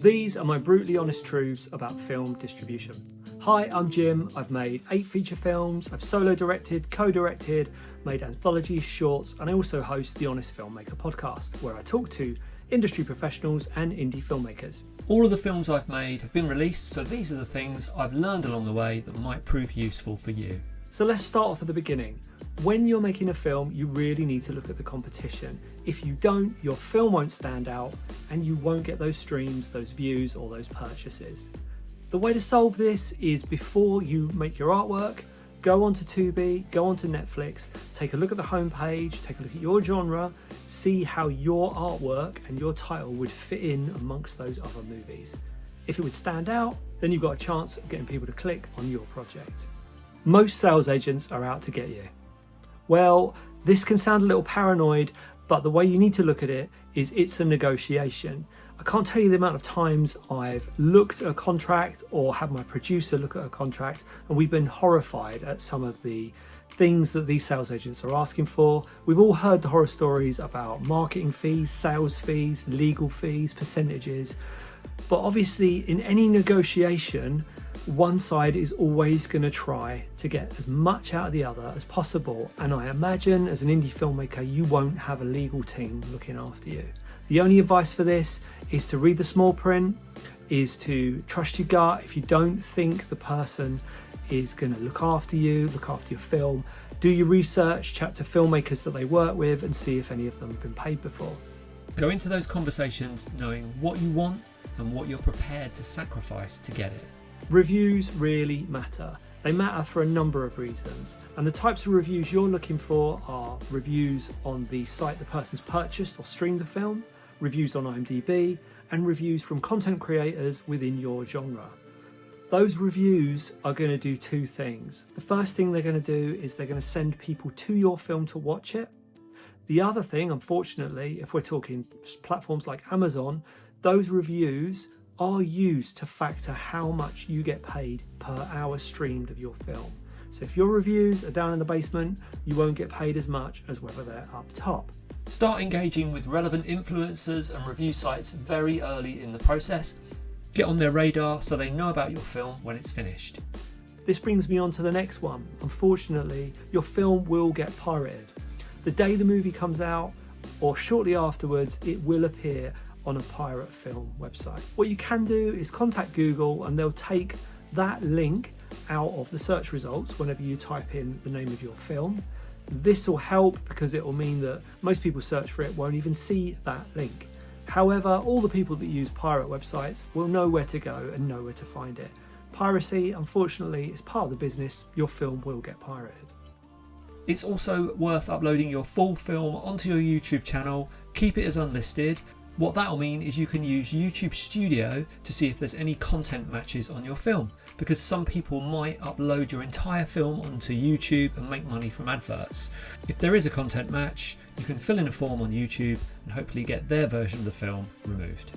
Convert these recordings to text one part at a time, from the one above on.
These are my brutally honest truths about film distribution. Hi, I'm Jim. I've made 8 feature films, I've solo directed, co-directed, made anthologies, shorts, and I also host the Honest Filmmaker podcast, where I talk to industry professionals and indie filmmakers. All of the films I've made have been released, so these are the things I've learned along the way that might prove useful for you. So let's start off at the beginning. When you're making a film, you really need to look at the competition. If you don't, your film won't stand out and you won't get those streams, those views, or those purchases. The way to solve this is before you make your artwork, go onto Tubi, go onto Netflix, take a look at the homepage, take a look at your genre, see how your artwork and your title would fit in amongst those other movies. If it would stand out, then you've got a chance of getting people to click on your project. Most sales agents are out to get you. Well, this can sound a little paranoid, but the way you need to look at it is it's a negotiation. I can't tell you the amount of times I've looked at a contract or had my producer look at a contract and we've been horrified at some of the things that these sales agents are asking for. We've all heard the horror stories about marketing fees, sales fees, legal fees, percentages. But obviously in any negotiation, one side is always going to try to get as much out of the other as possible. And I imagine as an indie filmmaker, you won't have a legal team looking after you. The only advice for this is to read the small print, is to trust your gut. If you don't think the person is going to look after you, look after your film, do your research, chat to filmmakers that they work with and see if any of them have been paid before. Go into those conversations knowing what you want and what you're prepared to sacrifice to get it. Reviews really matter. They matter for a number of reasons, and the types of reviews you're looking for are reviews on the site the person's purchased or streamed the film, reviews on IMDb, and reviews from content creators within your genre. Those reviews are going to do 2 things. The first thing they're going to do is they're going to send people to your film to watch it. The other thing, unfortunately, if we're talking platforms like Amazon, those reviews are used to factor how much you get paid per hour streamed of your film. So if your reviews are down in the basement, you won't get paid as much as whether they're up top. Start engaging with relevant influencers and review sites very early in the process. Get on their radar so they know about your film when it's finished. This brings me on to the next one. Unfortunately, your film will get pirated. The day the movie comes out or shortly afterwards, it will appear on a pirate film website. What you can do is contact Google and they'll take that link out of the search results whenever you type in the name of your film. This will help because it will mean that most people search for it won't even see that link. However, all the people that use pirate websites will know where to go and know where to find it. Piracy, unfortunately, is part of the business. Your film will get pirated. It's also worth uploading your full film onto your YouTube channel. Keep it as unlisted. What that'll mean is you can use YouTube Studio to see if there's any content matches on your film, because some people might upload your entire film onto YouTube and make money from adverts. If there is a content match, you can fill in a form on YouTube and hopefully get their version of the film removed.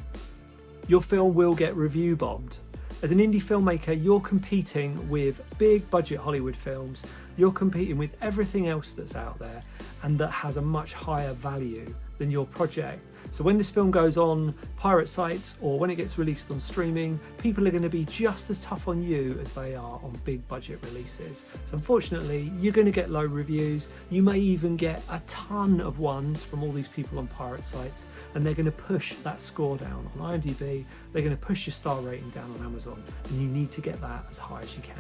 Your film will get review bombed. As an indie filmmaker, you're competing with big budget Hollywood films. You're competing with everything else that's out there and that has a much higher value than your project. So when this film goes on pirate sites or when it gets released on streaming, people are going to be just as tough on you as they are on big budget releases. So unfortunately, you're going to get low reviews. You may even get a ton of ones from all these people on pirate sites, and they're going to push that score down on IMDb. They're going to push your star rating down on Amazon, and you need to get that as high as you can.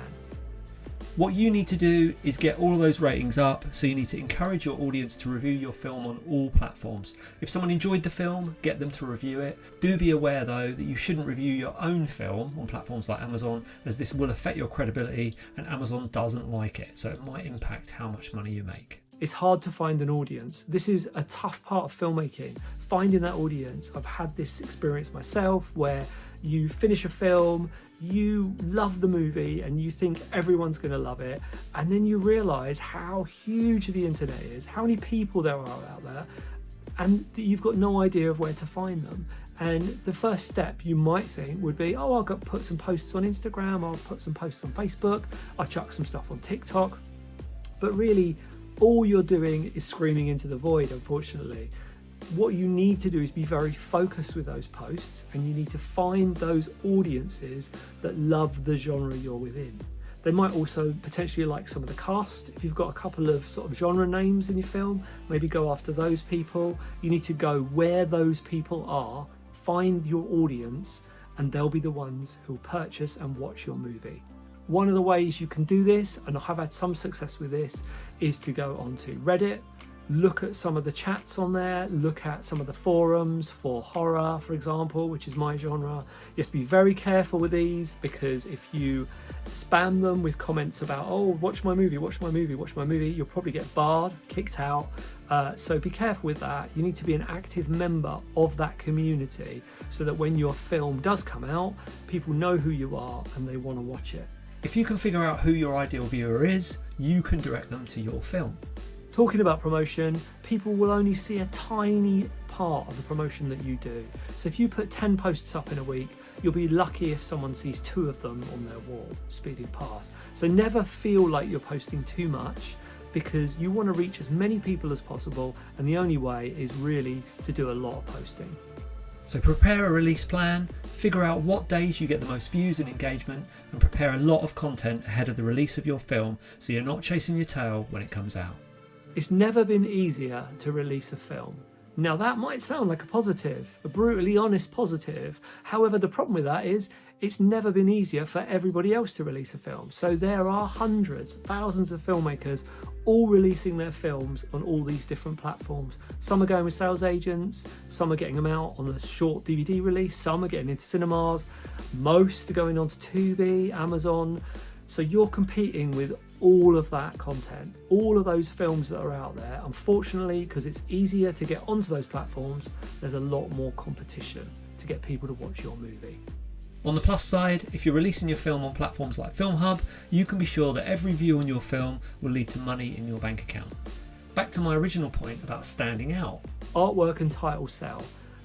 What you need to do is get all of those ratings up, so you need to encourage your audience to review your film on all platforms. If someone enjoyed the film, get them to review it. Do be aware though that you shouldn't review your own film on platforms like Amazon, as this will affect your credibility and Amazon doesn't like it, so it might impact how much money you make. It's hard to find an audience. This is a tough part of filmmaking, finding that audience. I've had this experience myself where you finish a film, you love the movie and you think everyone's going to love it, and then you realise how huge the internet is, how many people there are out there, and you've got no idea of where to find them. And the first step you might think would be, oh, I'll go put some posts on Instagram, I'll put some posts on Facebook, I'll chuck some stuff on TikTok. But really, all you're doing is screaming into the void, unfortunately. What you need to do is be very focused with those posts, and you need to find those audiences that love the genre you're within. They might also potentially like some of the cast. If you've got a couple of sort of genre names in your film, maybe go after those people. You need to go where those people are, find your audience, and they'll be the ones who'll purchase and watch your movie. One of the ways you can do this, and I have had some success with this, is to go onto Reddit, look at some of the chats on there, look at some of the forums for horror, for example, which is my genre. You have to be very careful with these, because if you spam them with comments about, oh, watch my movie, watch my movie, watch my movie, you'll probably get barred, kicked out. So be careful with that. You need to be an active member of that community so that when your film does come out, people know who you are and they want to watch it. If you can figure out who your ideal viewer is, you can direct them to your film. Talking about promotion, people will only see a tiny part of the promotion that you do. So if you put 10 posts up in a week, you'll be lucky if someone sees 2 of them on their wall speeding past. So never feel like you're posting too much, because you want to reach as many people as possible, and the only way is really to do a lot of posting. So prepare a release plan, figure out what days you get the most views and engagement, and prepare a lot of content ahead of the release of your film so you're not chasing your tail when it comes out. It's never been easier to release a film. Now that might sound like a positive, a brutally honest positive. However, the problem with that is it's never been easier for everybody else to release a film. So there are hundreds, thousands of filmmakers all releasing their films on all these different platforms. Some are going with sales agents, some are getting them out on a short DVD release, some are getting into cinemas, most are going on to Tubi, Amazon. So you're competing with all of that content, all of those films that are out there. Unfortunately, because it's easier to get onto those platforms, there's a lot more competition to get people to watch your movie. On the plus side, if you're releasing your film on platforms like FilmHub, you can be sure that every view on your film will lead to money in your bank account. Back to my original point about standing out. Artwork and title sell.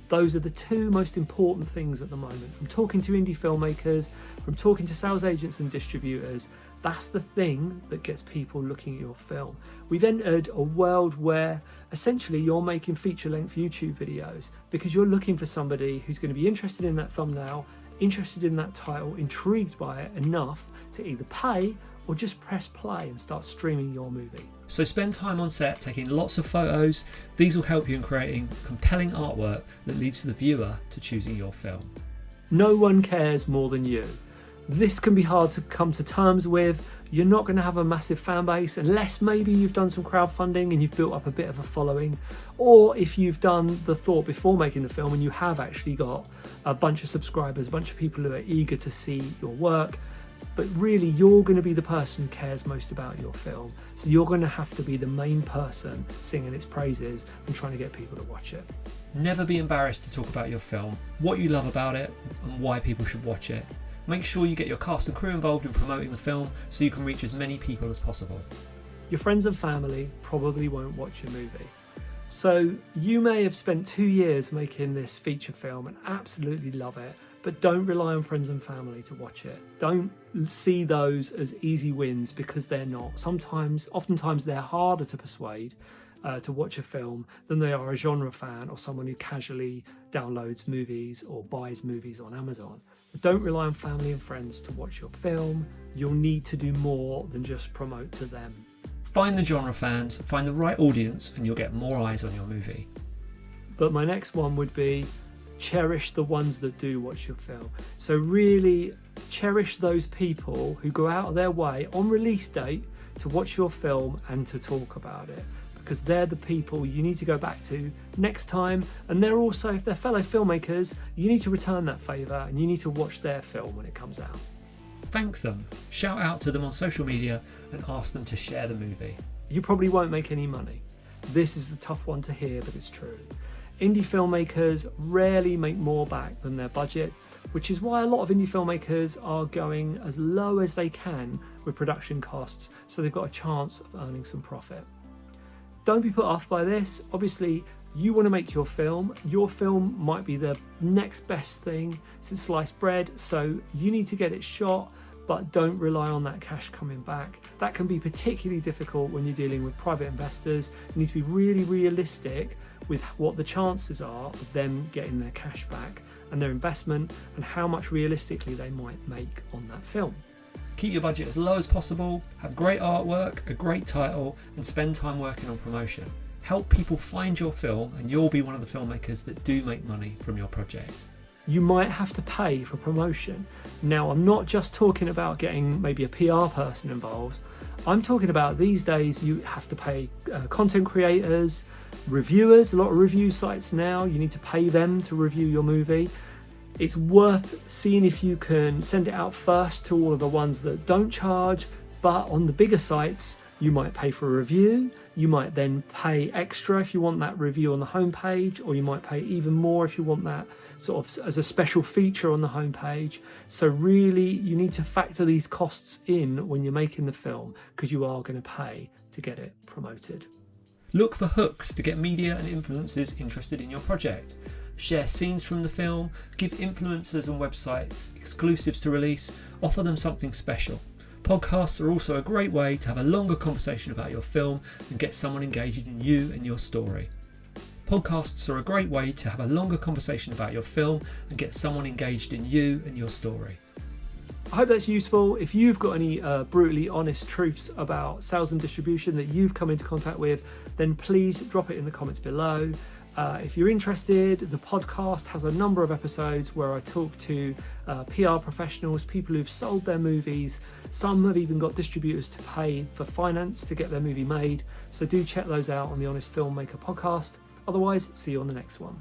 Those are the 2 most important things at the moment. From talking to indie filmmakers, from talking to sales agents and distributors, that's the thing that gets people looking at your film. We've entered a world where essentially you're making feature-length YouTube videos because you're looking for somebody who's going to be interested in that thumbnail, interested in that title, intrigued by it enough to either pay or just press play and start streaming your movie. So spend time on set taking lots of photos. These will help you in creating compelling artwork that leads the viewer to choosing your film. No one cares more than you. This can be hard to come to terms with. You're not going to have a massive fan base unless maybe you've done some crowdfunding and you've built up a bit of a following, or if you've done the thought before making the film and you have actually got a bunch of subscribers, a bunch of people who are eager to see your work. But really, you're going to be the person who cares most about your film. So you're going to have to be the main person singing its praises and trying to get people to watch it. Never be embarrassed to talk about your film, what you love about it, and why people should watch it. Make sure you get your cast and crew involved in promoting the film so you can reach as many people as possible. Your friends and family probably won't watch your movie. So you may have spent 2 years making this feature film and absolutely love it, but don't rely on friends and family to watch it. Don't see those as easy wins, because they're not. Oftentimes they're harder to persuade to watch a film than they are a genre fan or someone who casually downloads movies or buys movies on Amazon. But don't rely on family and friends to watch your film. You'll need to do more than just promote to them. Find the genre fans, find the right audience, and you'll get more eyes on your movie. But my next one would be cherish the ones that do watch your film. So really cherish those people who go out of their way on release date to watch your film and to talk about it, because they're the people you need to go back to next time. And they're also, if they're fellow filmmakers, you need to return that favour and you need to watch their film when it comes out. Thank them, shout out to them on social media and ask them to share the movie. You probably won't make any money. This is a tough one to hear, but it's true. Indie filmmakers rarely make more back than their budget, which is why a lot of indie filmmakers are going as low as they can with production costs, so they've got a chance of earning some profit. Don't be put off by this. Obviously, you want to make your film. Your film might be the next best thing since sliced bread, so you need to get it shot, but don't rely on that cash coming back. That can be particularly difficult when you're dealing with private investors. You need to be really realistic with what the chances are of them getting their cash back and their investment, and how much realistically they might make on that film. Keep your budget as low as possible, have great artwork, a great title, and spend time working on promotion. Help people find your film, and you'll be one of the filmmakers that do make money from your project. You might have to pay for promotion. Now, I'm not just talking about getting maybe a PR person involved. I'm talking about these days you have to pay content creators, reviewers. A lot of review sites now, you need to pay them to review your movie. It's worth seeing if you can send it out first to all of the ones that don't charge, but on the bigger sites, you might pay for a review. You might then pay extra if you want that review on the homepage, or you might pay even more if you want that sort of as a special feature on the homepage. So really, you need to factor these costs in when you're making the film, because you are going to pay to get it promoted. Look for hooks to get media and influencers interested in your project. Share scenes from the film, give influencers and websites exclusives to release, offer them something special. Podcasts are also a great way to have a longer conversation about your film and get someone engaged in you and your story. Podcasts are a great way to have a longer conversation about your film and get someone engaged in you and your story. I hope that's useful. If you've got any brutally honest truths about sales and distribution that you've come into contact with, then please drop it in the comments below. If you're interested, the podcast has a number of episodes where I talk to PR professionals, people who've sold their movies. Some have even got distributors to pay for finance to get their movie made. So do check those out on the Honest Filmmaker podcast. Otherwise, see you on the next one.